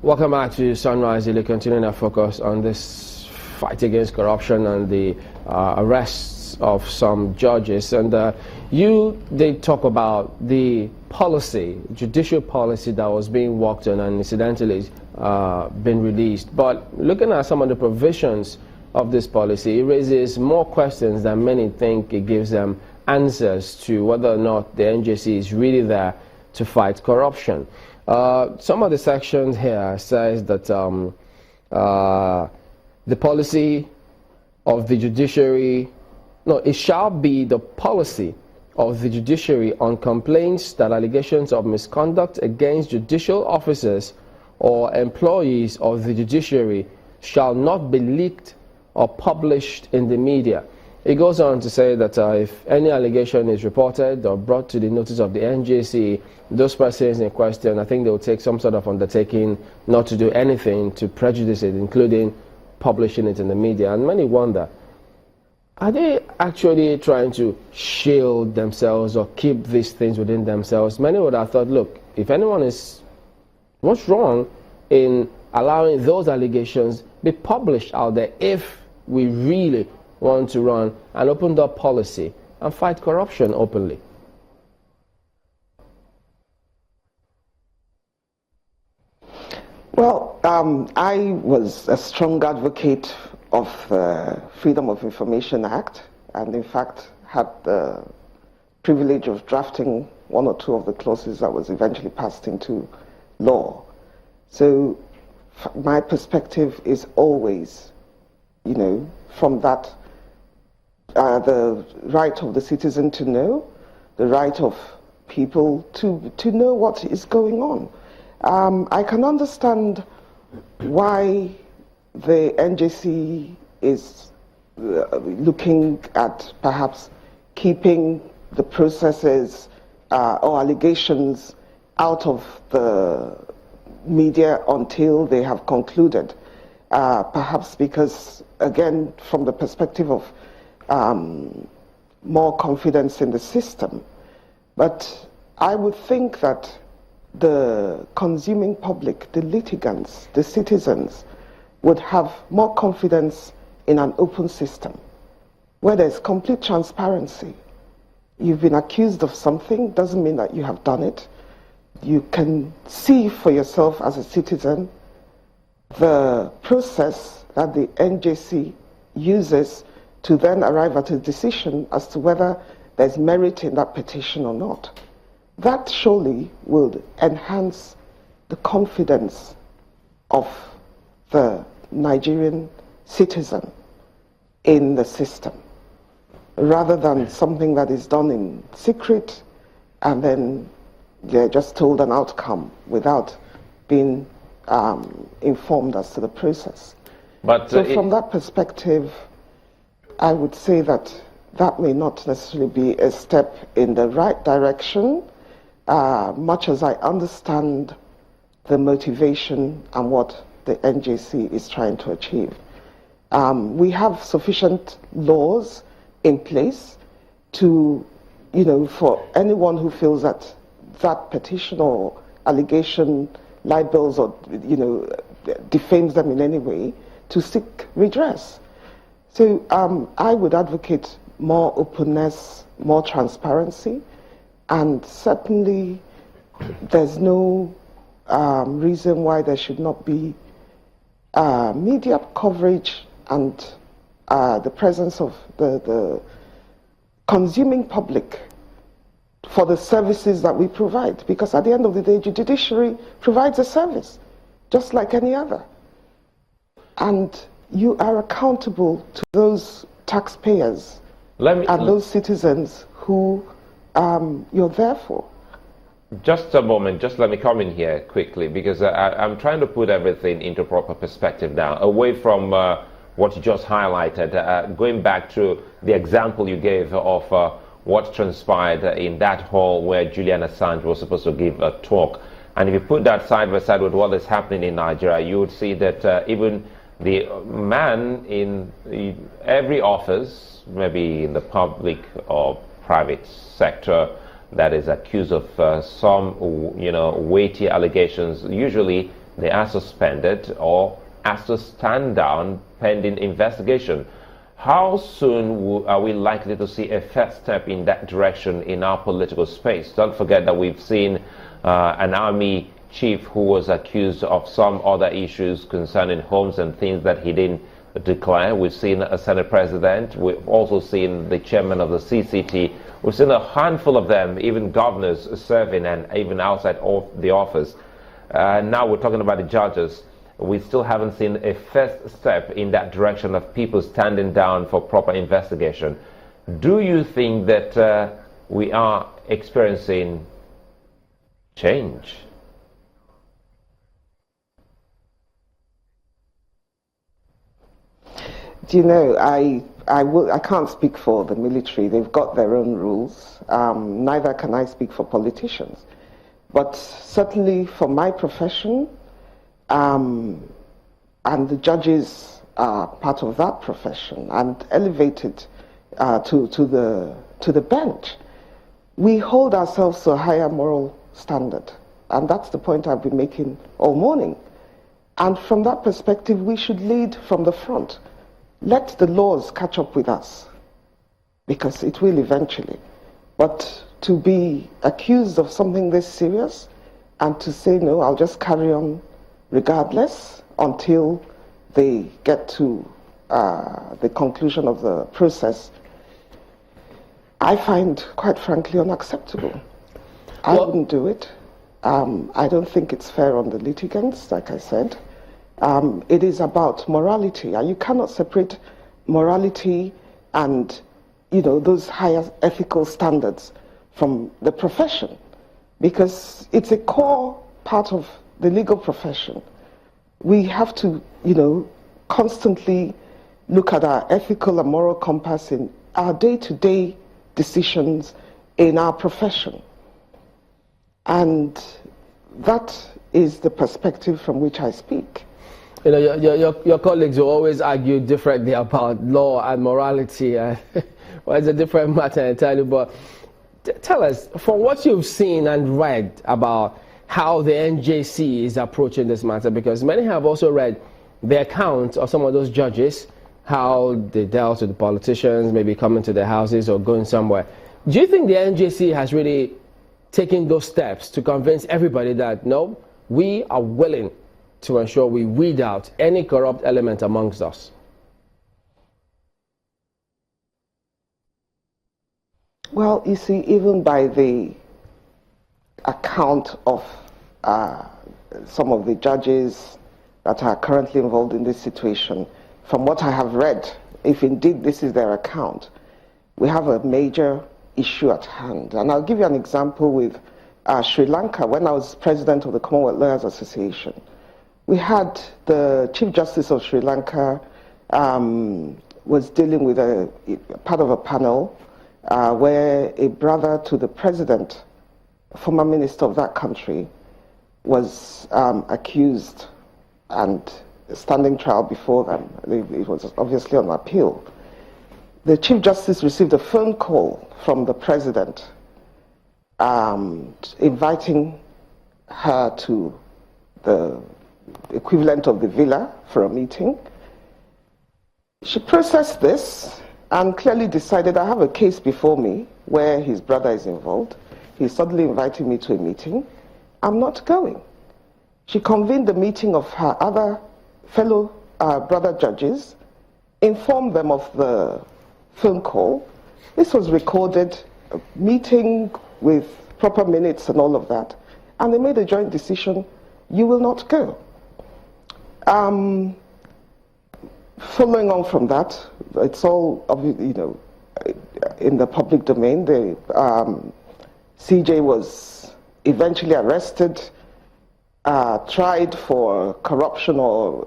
Welcome back to Sunrise Daily, continuing our focus on this fight against corruption and the arrests of some judges. And you did talk about the policy, judicial policy that was being worked on and incidentally been released. But looking at some of the provisions of this policy, it raises more questions than many think it gives them answers to whether or not the NJC is really there to fight corruption. Some of the sections here says that the policy of the judiciary, it shall be the policy of the judiciary on complaints that allegations of misconduct against judicial officers or employees of the judiciary shall not be leaked or published in the media. It goes on to say that if any allegation is reported or brought to the notice of the NJC, those persons in question, I think they will take some sort of undertaking not to do anything to prejudice it, including publishing it in the media. And many wonder, are they actually trying to shield themselves or keep these things within themselves? Many would have thought, look, if anyone is, what's wrong in allowing those allegations be published out there if we really want to run an open door policy and fight corruption openly? Well, I was a strong advocate of the Freedom of Information Act, and in fact had the privilege of drafting one or two of the clauses that was eventually passed into law. So my perspective is always, from that the right of the citizen to know, the right of people to know what is going on. I can understand why the NJC is looking at perhaps keeping the processes or allegations out of the media until they have concluded. Perhaps because, again, from the perspective of more confidence in the system. But I would think that the consuming public, the litigants, the citizens, would have more confidence in an open system where there's complete transparency. You've been accused of something, doesn't mean that you have done it. You can see for yourself as a citizen the process that the NJC uses to then arrive at a decision as to whether there's merit in that petition or not. That surely will enhance the confidence of the Nigerian citizen in the system, rather than something that is done in secret and then they're just told an outcome without being informed as to the process. But so from that perspective, I would say that that may not necessarily be a step in the right direction, much as I understand the motivation and what the NJC is trying to achieve. We have sufficient laws in place to, for anyone who feels that that petition or allegation libels or, defames them in any way, to seek redress. So I would advocate more openness, more transparency, and certainly there's no reason why there should not be media coverage and the presence of the consuming public for the services that we provide. Because at the end of the day, the judiciary provides a service, just like any other. And you are accountable to those taxpayers and those citizens who you're there for. Just a moment, just let me come in here quickly, because I'm trying to put everything into proper perspective now, away from what you just highlighted, going back to the example you gave of what transpired in that hall where Julian Assange was supposed to give a talk. And if you put that side by side with what is happening in Nigeria, you would see that even the man in every office, maybe in the public or private sector, that is accused of some, weighty allegations, usually they are suspended or asked to stand down pending investigation. How soon are we likely to see a first step in that direction in our political space? Don't forget that we've seen an army chief who was accused of some other issues concerning homes and things that he didn't declare. We've seen a Senate president. We've also seen the chairman of the CCT. We've seen a handful of them, even governors serving and even outside of the office. Now we're talking about the judges. We still haven't seen a first step in that direction of people standing down for proper investigation. Do you think that we are experiencing change? Do you know, I can't speak for the military. They've got their own rules. Neither can I speak for politicians. But certainly for my profession, and the judges are part of that profession and elevated to the bench, we hold ourselves to a higher moral standard. And that's the point I've been making all morning. And from that perspective, we should lead from the front. Let the laws catch up with us, because it will eventually. But to be accused of something this serious and to say, no, I'll just carry on regardless until they get to the conclusion of the process, I find, quite frankly, unacceptable. I wouldn't do it. I don't think it's fair on the litigants, like I said. It is about morality, and you cannot separate morality and, you know, those higher ethical standards from the profession, because it's a core part of the legal profession. We have to, you know, constantly look at our ethical and moral compass in our day-to-day decisions in our profession. And that is the perspective from which I speak. You know, your colleagues will always argue differently about law and morality. Well, it's a different matter entirely, but tell us, from what you've seen and read about how the NJC is approaching this matter, because many have also read the account of some of those judges, how they dealt with the politicians, maybe coming to their houses or going somewhere. Do you think the NJC has really taken those steps to convince everybody that, no, we are willing to ensure we weed out any corrupt element amongst us? Well, you see, even by the account of some of the judges that are currently involved in this situation, from what I have read, if indeed this is their account, we have a major issue at hand. And I'll give you an example with Sri Lanka. When I was president of the Commonwealth Lawyers Association, we had the Chief Justice of Sri Lanka was dealing with a part of a panel where a brother to the president, former minister of that country, was accused and standing trial before them. It was obviously on appeal. The Chief Justice received a phone call from the president inviting her to the equivalent of the villa for a meeting. She processed this and clearly decided, I have a case before me where his brother is involved. He's suddenly inviting me to a meeting. I'm not going. She convened the meeting of her other fellow brother judges, informed them of the phone call. This was recorded, a meeting with proper minutes and all of that. And they made a joint decision, you will not go. Following on from that, it's all, you know, in the public domain. The CJ was eventually arrested, tried for corruption, or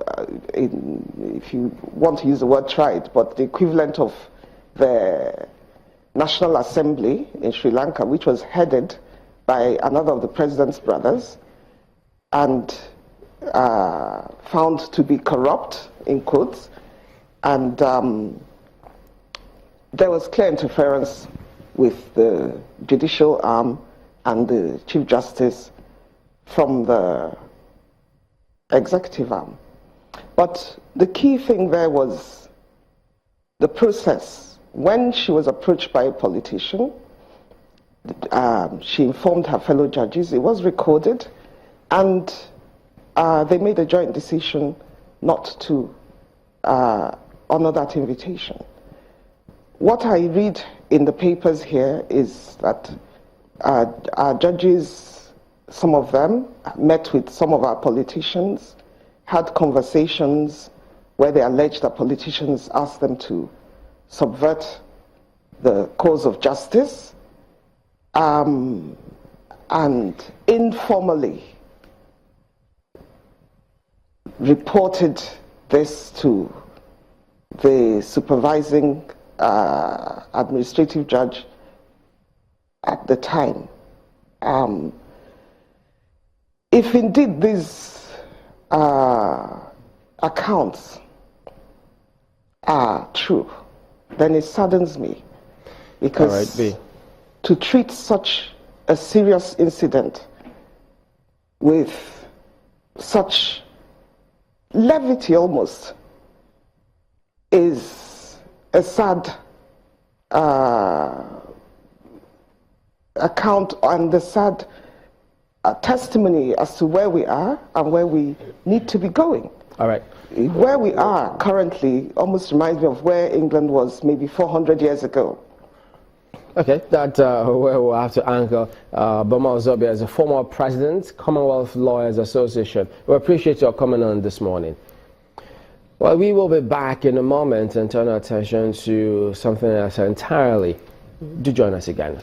if you want to use the word tried, but the equivalent of the National Assembly in Sri Lanka, which was headed by another of the president's brothers, and found to be corrupt, in quotes, and there was clear interference with the judicial arm and the Chief Justice from the executive arm. But the key thing there was the process. When she was approached by a politician, she informed her fellow judges, it was recorded, and they made a joint decision not to honor that invitation. What I read in the papers here is that our judges, some of them, met with some of our politicians, had conversations where they alleged that politicians asked them to subvert the cause of justice, and informally reported this to the supervising administrative judge at the time. If indeed these accounts are true, then it saddens me, because to treat such a serious incident with such levity almost is a sad account and the sad testimony as to where we are and where we need to be going. All right. Where we are currently almost reminds me of where England was maybe 400 years ago. Okay, that's where we'll have to anchor. Boma Ozobia is a former president, Commonwealth Lawyers Association. We appreciate your coming on this morning. Well, we will be back in a moment and turn our attention to something else entirely. Do join us again.